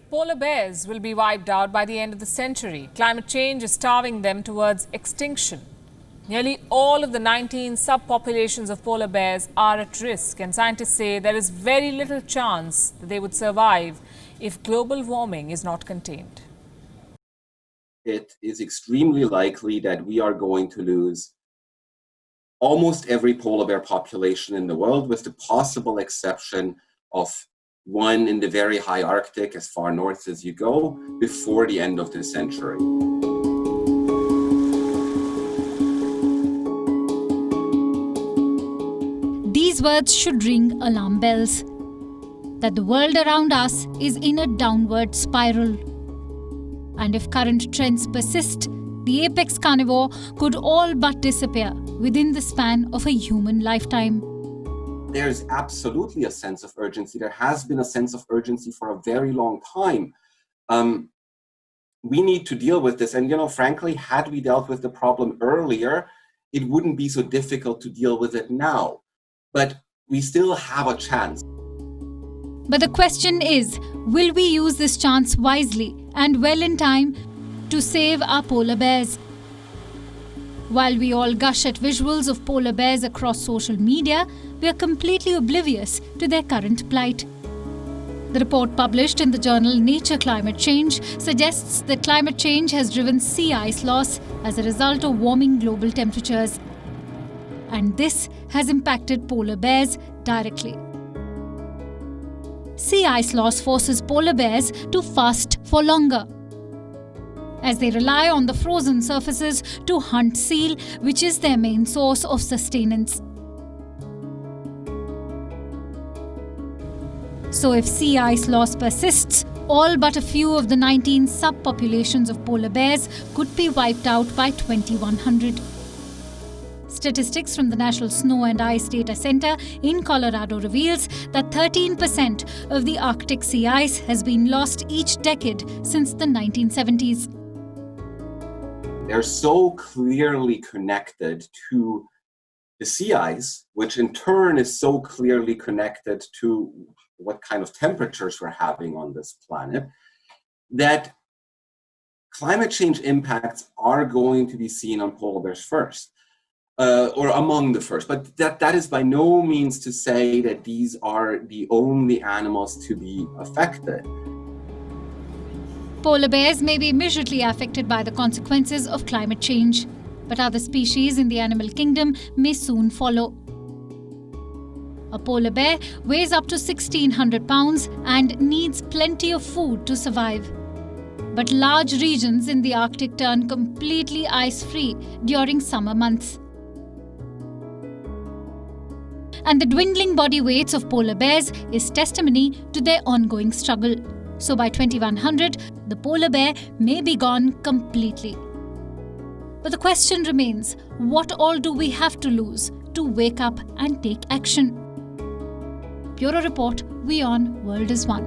Polar bears will be wiped out by the end of the century. Climate change is starving them towards extinction. Nearly all of the 19 subpopulations of polar bears are at risk, and scientists say there is very little chance that they would survive if global warming is not contained. It is extremely likely that we are going to lose almost every polar bear population in the world, with the possible exception of one in the very high Arctic, as far north as you go, before the end of the century. These words should ring alarm bells. That the world around us is in a downward spiral. And if current trends persist, the apex carnivore could all but disappear within the span of a human lifetime. There's absolutely a sense of urgency. There has been a sense of urgency for a very long time. We need to deal with this. And, frankly, had we dealt with the problem earlier, it wouldn't be so difficult to deal with it now. But we still have a chance. But the question is, will we use this chance wisely and well in time to save our polar bears? While we all gush at visuals of polar bears across social media, we are completely oblivious to their current plight. The report published in the journal Nature Climate Change suggests that climate change has driven sea ice loss as a result of warming global temperatures. And this has impacted polar bears directly. Sea ice loss forces polar bears to fast for longer, as they rely on the frozen surfaces to hunt seal, which is their main source of sustenance. So if sea ice loss persists, all but a few of the 19 subpopulations of polar bears could be wiped out by 2100. Statistics from the National Snow and Ice Data Center in Colorado reveals that 13% of the Arctic sea ice has been lost each decade since the 1970s. They're so clearly connected to the sea ice, which in turn is so clearly connected to what kind of temperatures we're having on this planet, that climate change impacts are going to be seen on polar bears first. Or among the first. But that is by no means to say that these are the only animals to be affected. Polar bears may be immediately affected by the consequences of climate change, but other species in the animal kingdom may soon follow. A polar bear weighs up to 1,600 pounds and needs plenty of food to survive. But large regions in the Arctic turn completely ice-free during summer months. And the dwindling body weights of polar bears is testimony to their ongoing struggle. So by 2100, the polar bear may be gone completely. But the question remains, what all do we have to lose to wake up and take action? Bureau Report, WION World is One.